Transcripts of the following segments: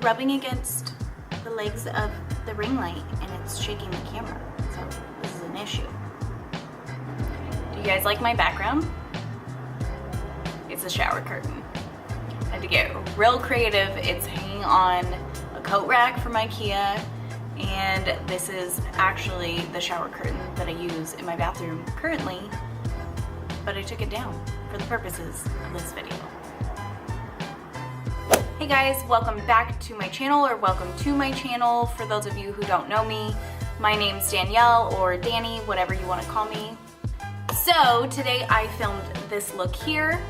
rubbing against the legs of the ring light and it's shaking the camera, so this is an issue. Do you guys like my background? It's a shower curtain. I had to get real creative. It's hanging on a coat rack from IKEA, and this is actually the shower curtain that I use in my bathroom currently, but I took it down for the purposes of this video. Hey guys, welcome back to my channel, or welcome to my channel. For those of you who don't know me, my name's Danielle, or Danny, whatever you want to call me. So today I filmed this look here.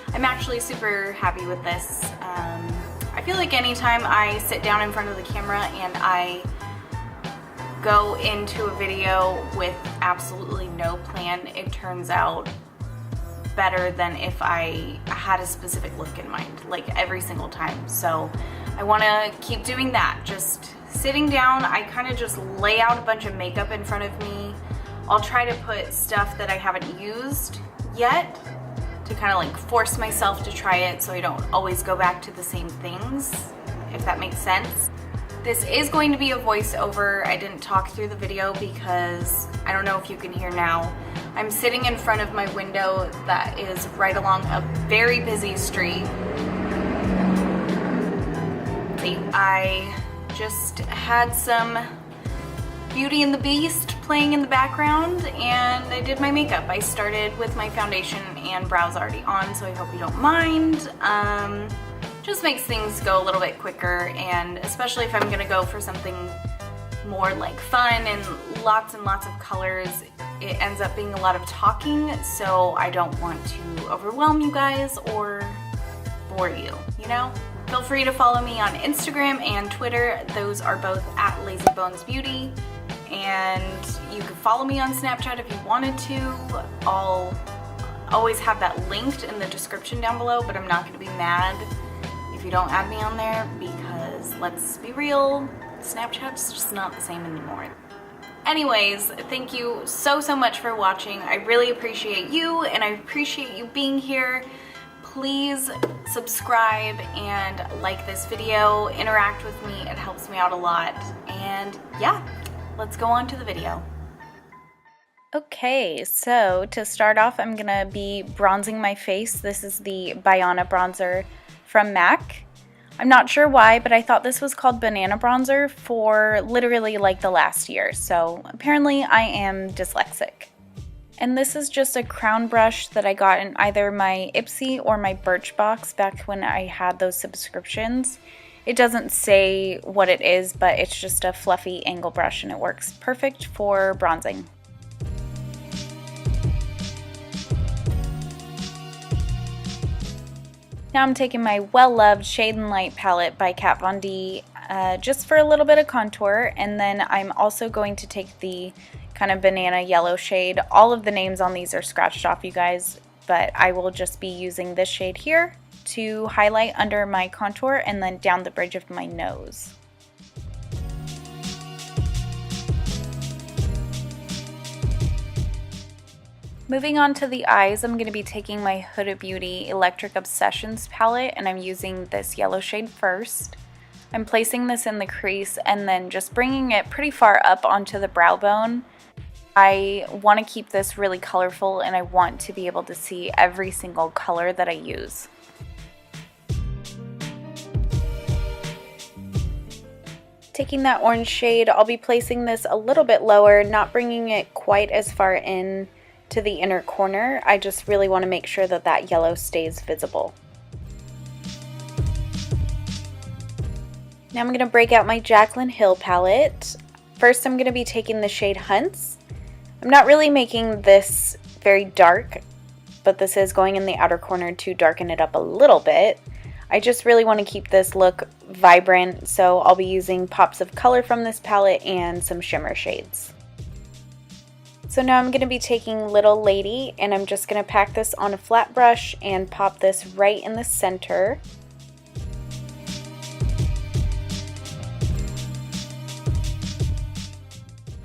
I'm actually super happy with this. I feel like anytime I sit down in front of the camera and I go into a video with absolutely no plan, it turns out better than if I had a specific look in mind, like every single time. So I want to keep doing that. Just sitting down, I kind of just lay out a bunch of makeup in front of me. I'll try to put stuff that I haven't used yet to kind of like force myself to try it so I don't always go back to the same things, if that makes sense. This is going to be a voiceover. I didn't talk through the video because I don't know if you can hear now. I'm sitting in front of my window that is right along a very busy street. I just had some Beauty and the Beast playing in the background and I did my makeup. I started with my foundation and brows already on, so I hope you don't mind. Just makes things go a little bit quicker, and especially if I'm gonna go for something more like fun and lots of colors, it ends up being a lot of talking, so I don't want to overwhelm you guys or bore you, you know? Feel free to follow me on Instagram and Twitter. Those are both at LazyBonesBeauty. And you can follow me on Snapchat if you wanted to. I'll always have that linked in the description down below, but I'm not going to be mad if you don't add me on there, because let's be real, Snapchat's just not the same anymore. Anyways, thank you so much for watching. I really appreciate you, and I appreciate you being here. Please subscribe and like this video, interact with me, it helps me out a lot. And yeah, let's go on to the video. Okay, so to start off, I'm gonna be bronzing my face. This is the Biana bronzer from MAC. I'm not sure why, but I thought this was called banana bronzer for literally like the last year. So apparently I am dyslexic. And this is just a crown brush that I got in either my Ipsy or my Birchbox back when I had those subscriptions. It doesn't say what it is, but it's just a fluffy angle brush and it works perfect for bronzing. Now I'm taking my well-loved Shade and Light palette by Kat Von D just for a little bit of contour, and then I'm also going to take the kind of banana yellow shade. All of the names on these are scratched off, you guys, but I will just be using this shade here to highlight under my contour and then down the bridge of my nose. Moving on to the eyes, I'm going to be taking my Huda Beauty Electric Obsessions palette, and I'm using this yellow shade first. I'm placing this in the crease and then just bringing it pretty far up onto the brow bone. I want to keep this really colorful, and I want to be able to see every single color that I use. Taking that orange shade, I'll be placing this a little bit lower, not bringing it quite as far in to the inner corner. I just really want to make sure that that yellow stays visible. Now I'm going to break out my Jaclyn Hill palette. First I'm going to be taking the shade Hunts. I'm not really making this very dark, but this is going in the outer corner to darken it up a little bit. I just really want to keep this look vibrant, so I'll be using pops of color from this palette and some shimmer shades. So now I'm going to be taking Little Lady, and I'm just going to pack this on a flat brush and pop this right in the center.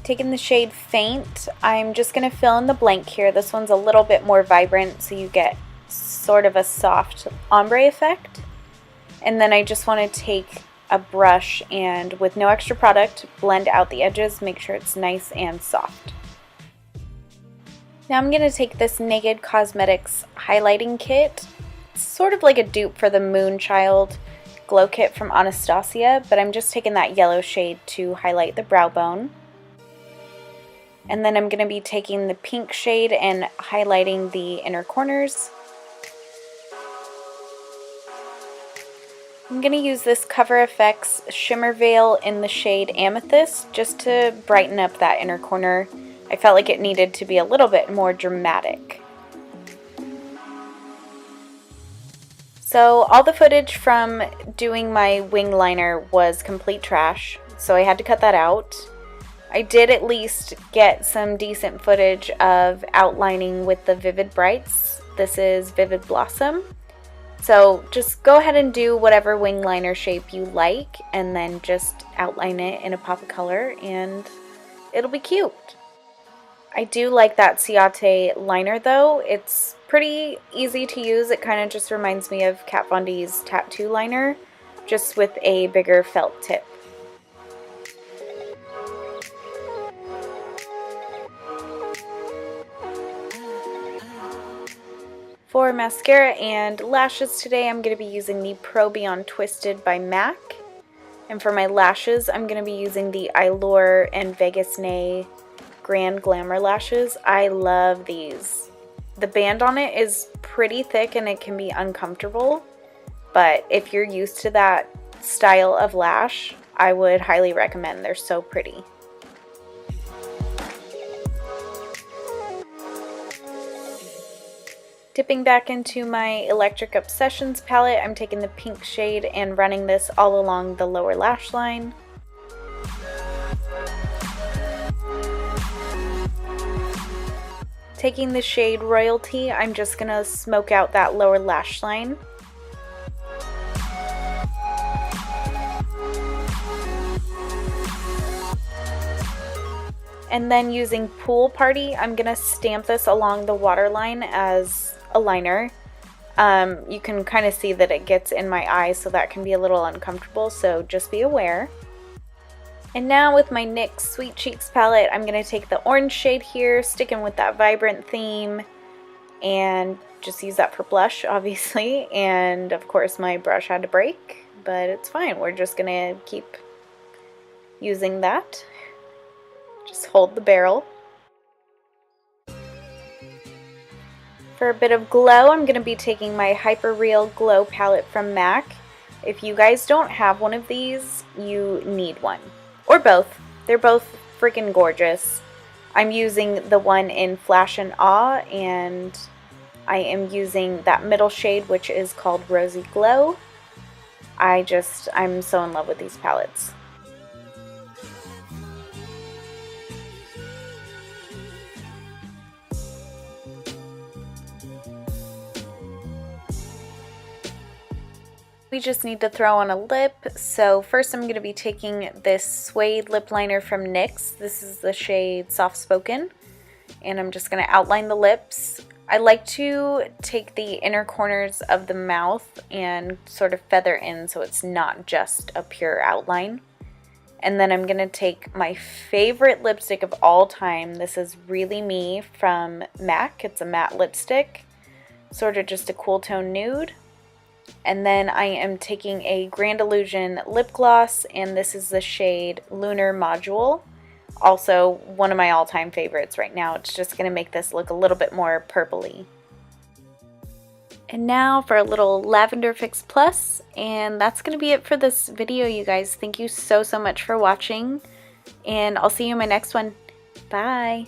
Taking the shade Faint, I'm just going to fill in the blank here. This one's a little bit more vibrant, so you get sort of a soft ombre effect. And then I just want to take a brush and with no extra product, blend out the edges, make sure it's nice and soft. Now I'm going to take this Naked Cosmetics highlighting kit. It's sort of like a dupe for the Moonchild glow kit from Anastasia, but I'm just taking that yellow shade to highlight the brow bone. And then I'm going to be taking the pink shade and highlighting the inner corners. I'm going to use this Cover FX Shimmer Veil in the shade Amethyst just to brighten up that inner corner. I felt like it needed to be a little bit more dramatic. So all the footage from doing my wing liner was complete trash, so I had to cut that out. I did at least get some decent footage of outlining with the Vivid Brights. This is Vivid Blossom. So just go ahead and do whatever wing liner shape you like and then just outline it in a pop of color and it'll be cute. I do like that Ciate liner though. It's pretty easy to use. It kind of just reminds me of Kat Von D's tattoo liner, just with a bigger felt tip. For mascara and lashes today, I'm going to be using the Pro Beyond Twisted by MAC. And for my lashes, I'm going to be using the Eylure and Vegas Nay Grand Glamour lashes. I love these. The band on it is pretty thick and it can be uncomfortable, but if you're used to that style of lash, I would highly recommend. They're so pretty. Dipping back into my Electric Obsessions palette, I'm taking the pink shade and running this all along the lower lash line. Taking the shade Royalty, I'm just going to smoke out that lower lash line. And then using Pool Party, I'm going to stamp this along the waterline as a liner. You can kind of see that it gets in my eye, so that can be a little uncomfortable, so just be aware. And now with my NYX Sweet Cheeks palette, I'm going to take the orange shade here, sticking with that vibrant theme, and just use that for blush, obviously. And of course my brush had to break, but it's fine. We're just going to keep using that. Just hold the barrel. For a bit of glow, I'm going to be taking my Hyper Real Glow palette from MAC. If you guys don't have one of these, you need one. Or both. They're both freaking gorgeous. I'm using the one in Flash and Awe, and I am using that middle shade, which is called Rosy Glow. I'm so in love with these palettes. We just need to throw on a lip, so first I'm going to be taking this Suede lip liner from NYX. This is the shade Soft Spoken, and I'm just going to outline the lips. I like to take the inner corners of the mouth and sort of feather in so it's not just a pure outline. And then I'm going to take my favorite lipstick of all time. This is Really Me from MAC. It's a matte lipstick, sort of just a cool tone nude. And then I am taking a Grand Illusion lip gloss, and this is the shade Lunar Module. Also one of my all-time favorites right now. It's just going to make this look a little bit more purpley. And now for a little Lavender Fix Plus, and that's going to be it for this video, you guys. Thank you so much for watching, and I'll see you in my next one. Bye!